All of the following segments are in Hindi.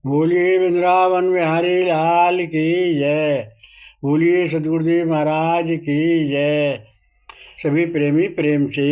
बोलिए वृंदावन बिहारी लाल की जय। बोलिए सदगुरुदेव महाराज की जय। सभी प्रेमी प्रेम से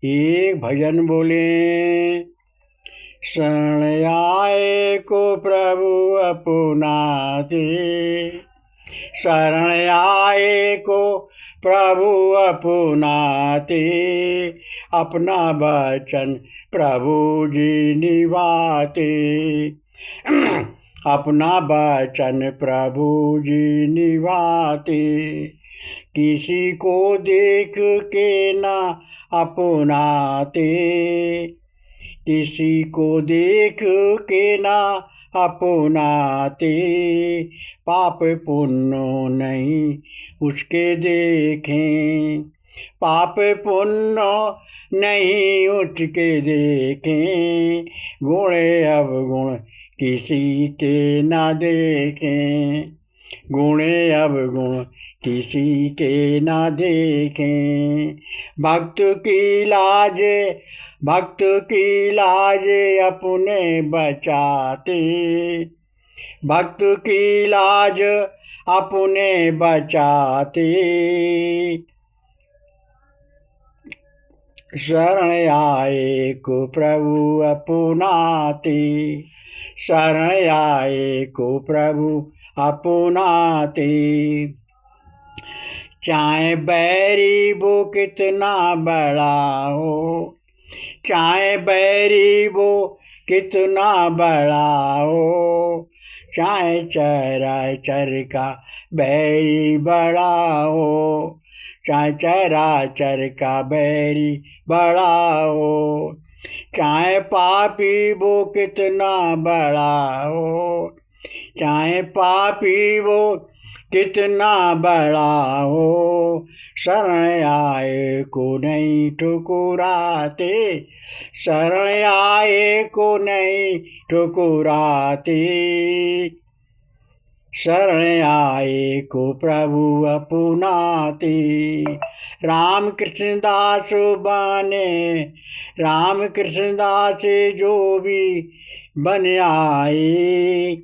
एक भजन बोले। शरण आए को प्रभु अपनाते, शरण आए को प्रभु अपनाते, अपना वचन प्रभु जी निभाते। अपना वचन प्रभु जी निभाते, किसी को देख के ना अपनाते, किसी को देख के ना अपनाते, पाप पुण्य नहीं उसके देखें, पाप पुण्य नहीं उसके देखें, गुण अवगुण किसी के ना देखें, गुण अवगुण किसी के ना देखें। भक्त की लाज, भक्त की लाज अपने बचाते, भक्त की लाज अपने बचाते, शरण आए को प्रभु अपनाते, शरण आए को प्रभु अपनाते। चाहे बैरी वो कितना बड़ा हो, चाहे बैरी वो कितना बड़ा हो, चाहे चराचर का बैरी बड़ा हो, चाहे चराचर का बैरी बड़ा हो, चाहे पापी वो कितना बड़ा हो, चाहे पापी वो कितना बड़ा हो, शरण आए को नहीं ठुकराते, शरण आए को नहीं ठुकराते, शरण आए को प्रभु अपनाते। राम कृष्ण दास बने, राम कृष्ण दास जो भी बन आए,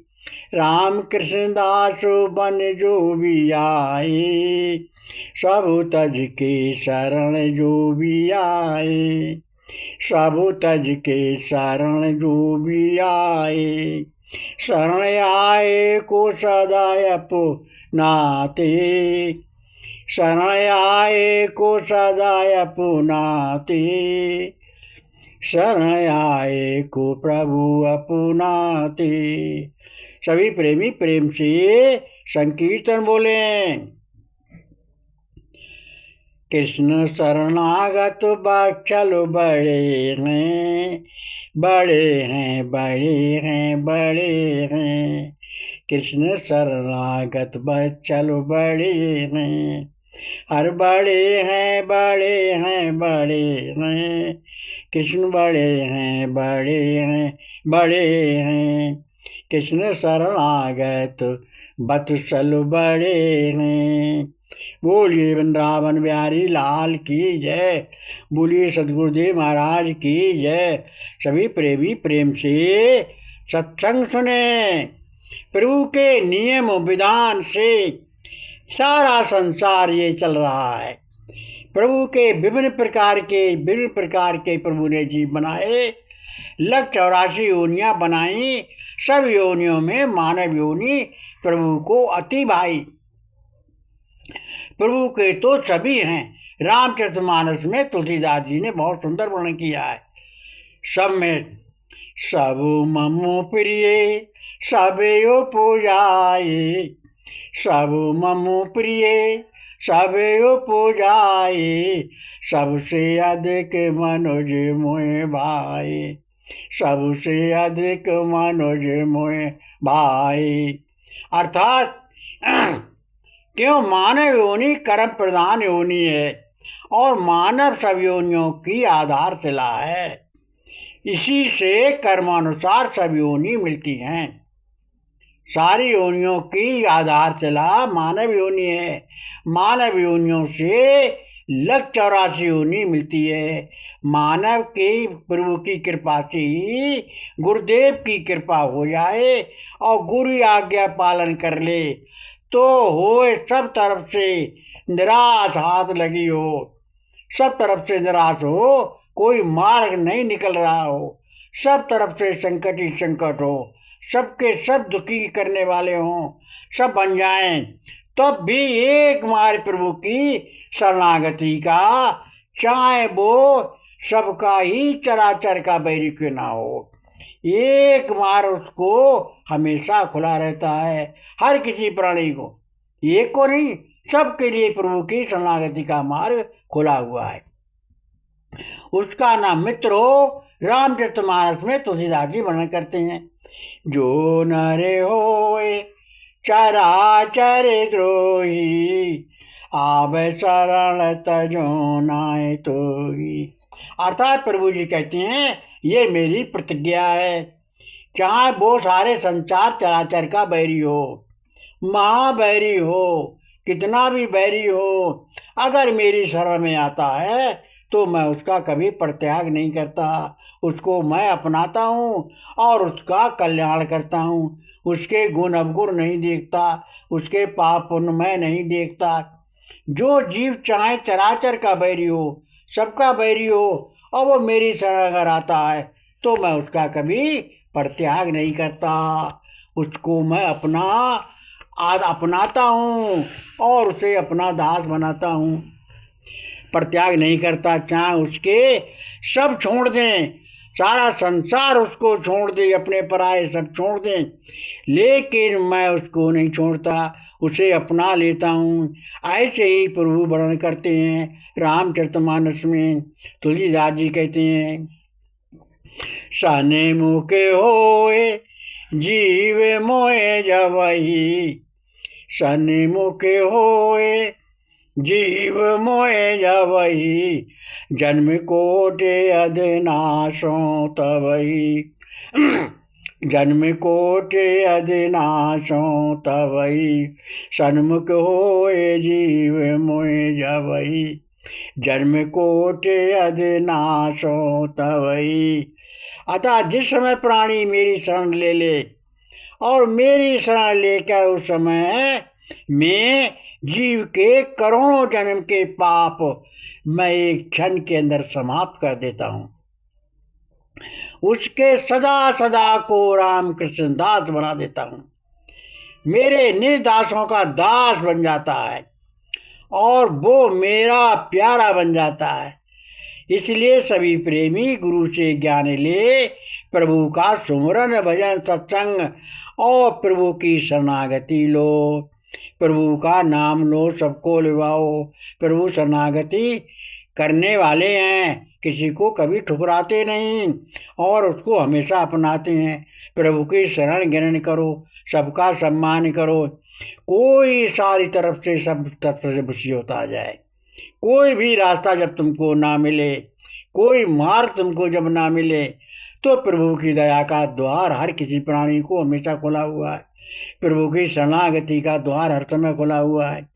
राम कृष्ण दास बन जो भी आए, सब तज के शरण जो भी आए, सब तज के शरण जो भी आए, शरण आए को सदा अपनाते, शरण आए को सदा अपनाते, शरण आए को प्रभु अपनाते। सभी प्रेमी प्रेम से संकीर्तन बोले। कृष्ण शरणागत बच्चल बड़े हैं, बड़े हैं, बड़े हैं, बड़े हैं, कृष्ण शरणागत बच्चल बड़े हैं, हर बड़े हैं, बड़े हैं, बड़े हैं, कृष्ण बड़े हैं, बड़े हैं, बड़े हैं, कृष्ण शरणागत बत्सल बड़े हैं। बोलिए वृंदावन बिहारी लाल की जय। बोलिए सदगुरुदेव महाराज की जय। सभी प्रेमी प्रेम से सत्संग सुने। प्रभु के नियम विधान से सारा संसार ये चल रहा है। प्रभु के विभिन्न प्रकार के प्रभु ने जीव बनाए, 184 योनियां बनाई। सब योनियों में मानव योनि प्रभु को अति भाई। प्रभु के तो सभी हैं। रामचरितमानस में तुलसीदास जी ने बहुत सुंदर वर्णन किया है। सब में सब ममो प्रिय सबयो पूजाए, सब ममो प्रिय सबयो पूजाए, सबसे अधिक मनोज मोहे भाई, सबसे अधिक मनोज मोहे भाई। अर्थात क्यों मानव योनि कर्म प्रधान योनि है और मानव सब योनियों की आधारशिला है। इसी से कर्मानुसार सब योनि मिलती हैं। सारी योनियों की आधारशिला मानव योनि है। मानव योनियों से लग 84 योनि मिलती है। मानव के प्रभु की कृपा से ही गुरुदेव की कृपा हो जाए और गुरु आज्ञा पालन कर ले तो होए सब तरफ से निराश, हाथ लगी हो, सब तरफ से निराश हो, कोई मार्ग नहीं निकल रहा हो, सब तरफ से संकट ही संकट हो, सबके सब दुखी करने वाले हों, सब बन जाएं, तब भी एक मार प्रभु की शरणागति का, चाहे वो सबका ही चराचर का बैरी क्यों ना हो, एक मार उसको हमेशा खुला रहता है, हर किसी प्राणी को, एक को नहीं, सबके लिए प्रभु की शरणागति का मार्ग खुला हुआ है। उसका नाम मित्र हो। रामचरितमानस में तुलसीदास जी वर्णन करते हैं, जो नरे होए चराचर द्रोही, आव शरण तजो नाय तोही। अर्थात प्रभु जी कहते हैं ये मेरी प्रतिज्ञा है, चाहे वो सारे संसार चराचर का बैरी हो, महाबैरी हो, कितना भी बैरी हो, अगर मेरी शरण में आता है तो मैं उसका कभी परित्याग नहीं करता, उसको मैं अपनाता हूँ और उसका कल्याण करता हूँ, उसके गुण अवगुण नहीं देखता, उसके पाप पुण्य मैं नहीं देखता। जो जीव चाहे चराचर का बैरी हो, सबका बैरी हो, और वो मेरी शरण अगर आता है तो मैं उसका कभी परित्याग नहीं करता, उसको मैं अपनाता हूँ और उसे अपना दास बनाता हूँ, परित्याग नहीं करता। चाहे उसके सब छोड़ दें, सारा संसार उसको छोड़ दे, अपने पराये सब छोड़ दें, लेकिन मैं उसको नहीं छोड़ता, उसे अपना लेता हूँ। ऐसे ही प्रभु वर्णन करते हैं रामचरितमानस में। तुलसीदास जी कहते हैं, सने मुके होए जीव मोए जवही, सने मुके होए जीव मोए जवही, जन्म कोटि अधनाशों तवही, जन्म कोटि अधनाशों तवही, सन्मुख होए जीव मोए जवही, जन्म कोटि अधनाशों तवही। अतः जिस समय प्राणी मेरी शरण ले ले और मेरी शरण लेकर उस समय में जीव के करोड़ों जन्म के पाप मैं एक क्षण के अंदर समाप्त कर देता हूँ, उसके सदा सदा को राम कृष्ण दास बना देता हूँ, मेरे निर्दासों का दास बन जाता है और वो मेरा प्यारा बन जाता है। इसलिए सभी प्रेमी गुरु से ज्ञान ले, प्रभु का सुमरन भजन सत्संग और प्रभु की शरणागति लो, प्रभु का नाम लो, सबको लिवाओ। प्रभु शरणागति करने वाले हैं, किसी को कभी ठुकराते नहीं और उसको हमेशा अपनाते हैं। प्रभु की शरण ग्रहण करो, सबका सम्मान करो, कोई सारी तरफ से सब तरफ से मुसीबत आ जाए, कोई भी रास्ता जब तुमको ना मिले, कोई मार्ग तुमको जब ना मिले, तो प्रभु की दया का द्वार हर किसी प्राणी को हमेशा खुला हुआ है, प्रभु की शरणागति का द्वार हर समय खुला हुआ है।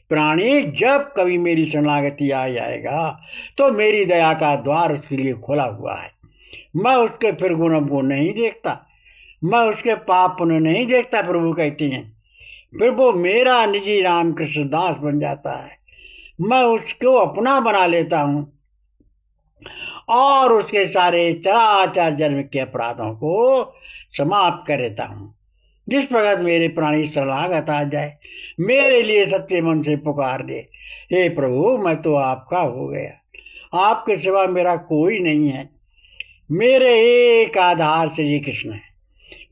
प्राणी जब कभी मेरी शरणागति आ जाएगा तो मेरी दया का द्वार उसके लिए खुला हुआ है। मैं उसके फिर गुण को नहीं देखता, मैं उसके पाप पुण्य नहीं देखता। प्रभु कहते हैं फिर वो मेरा निजी राम कृष्ण दास बन जाता है, मैं उसको अपना बना लेता हूँ और उसके सारे चराचर जन्म के अपराधों को समाप्त कर देता हूँ। जिस प्रकार मेरे प्राणी शरणागत आ जाए, मेरे लिए सच्चे मन से पुकार दे, हे प्रभु मैं तो आपका हो गया, आपके सिवा मेरा कोई नहीं है, मेरे एक आधार श्री कृष्ण है,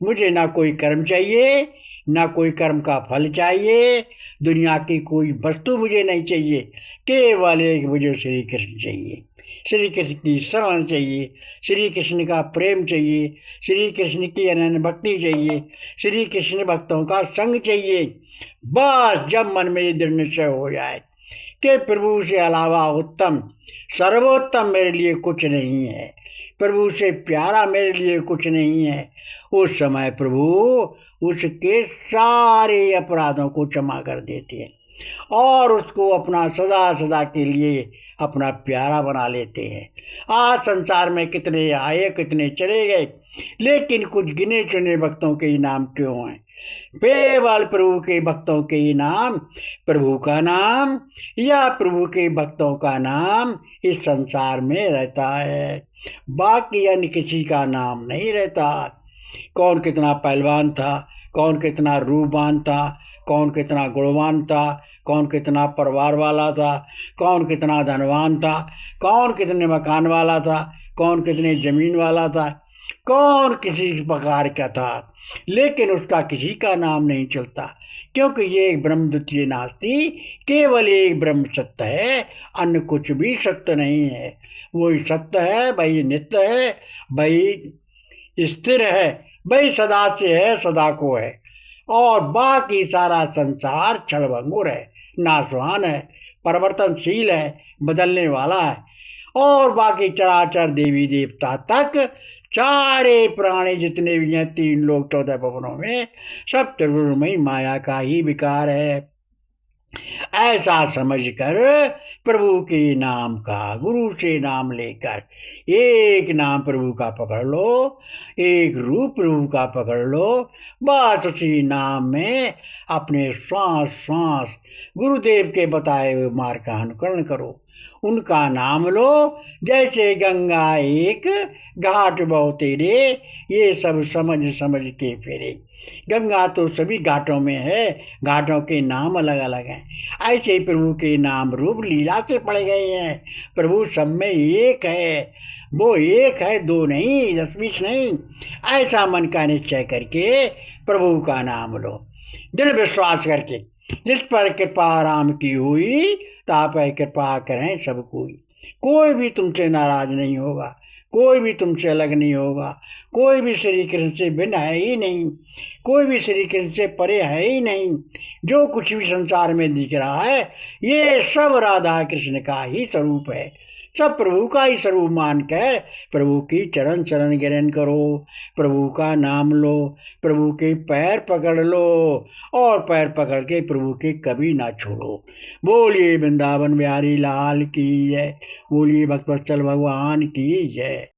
मुझे ना कोई कर्म चाहिए, ना कोई कर्म का फल चाहिए, दुनिया की कोई वस्तु मुझे नहीं चाहिए, केवल एक मुझे श्री कृष्ण चाहिए, श्री कृष्ण की शरण चाहिए, श्री कृष्ण का प्रेम चाहिए, श्री कृष्ण की अनन्य भक्ति चाहिए, श्री कृष्ण भक्तों का संग चाहिए। बस जब मन में ये दृढ़ निश्चय हो जाए कि प्रभु से अलावा उत्तम सर्वोत्तम मेरे लिए कुछ नहीं है, प्रभु से प्यारा मेरे लिए कुछ नहीं है, उस समय प्रभु उसके सारे अपराधों को क्षमा कर देते हैं, और उसको अपना सदा सदा के लिए अपना प्यारा बना लेते हैं। आज संसार में कितने आए कितने चले गए, लेकिन कुछ गिने चुने भक्तों के ही नाम क्यों हैं? केवल प्रभु के भक्तों के ही नाम, प्रभु का नाम या प्रभु के भक्तों का नाम इस संसार में रहता है, बाकी अन्य किसी का नाम नहीं रहता। कौन कितना पहलवान था, कौन कितना रूपवान था, कौन कितना गुणवान था, कौन कितना परिवार वाला था, कौन कितना धनवान था, कौन कितने मकान वाला था, कौन कितने जमीन वाला था, कौन किसी प्रकार का था, लेकिन उसका किसी का नाम नहीं चलता, क्योंकि ये एक ब्रह्म द्वितीय नास्ति, केवल एक ब्रह्म सत्य है, अन्य कुछ भी सत्य नहीं है। वही सत्य है, वही नित्य है, वही स्थिर है, वही सदा से है, सदा को है, और बाकी सारा संसार क्षणभंगुर है, नाशवान है, परिवर्तनशील है, बदलने वाला है। और बाकी चराचर देवी देवता तक, सारे प्राणी जितने भी हैं, 3 लोक 14 भुवनों में, सब त्रिगुणमयी माया का ही विकार है। ऐसा समझकर प्रभु के नाम का, गुरु से नाम लेकर, एक नाम प्रभु का पकड़ लो, एक रूप प्रभु का पकड़ लो, बस उसी नाम में अपने श्वास श्वास गुरुदेव के बताए हुए मार्ग का अनुकरण करो, उनका नाम लो। जैसे गंगा एक घाट बहु तेरे, ये सब समझ समझ के फेरे। गंगा तो सभी घाटों में है, घाटों के नाम अलग अलग हैं। ऐसे ही प्रभु के नाम रूप लीला से पढ़े गए हैं। प्रभु सब में एक है, वो एक है, 2 नहीं, 10-20 नहीं। ऐसा मन का निश्चय करके प्रभु का नाम लो, दिल विश्वास करके। जिस पर कृपा राम की हुई, ताप कृपा करें सब कोई भी तुमसे नाराज नहीं होगा, कोई भी तुमसे अलग नहीं होगा, कोई भी श्री कृष्ण से भिन्न है ही नहीं, कोई भी श्री कृष्ण से परे है ही नहीं। जो कुछ भी संसार में दिख रहा है, ये सब राधा कृष्ण का ही स्वरूप है, सब प्रभु का ही स्वरूप मानकर प्रभु की चरण चरण गिरन करो, प्रभु का नाम लो, प्रभु के पैर पकड़ लो, और पैर पकड़ के प्रभु के कभी ना छोड़ो। बोलिए वृंदावन बिहारी लाल की जय, बोलिए भक्तवत्सल भगवान की जय।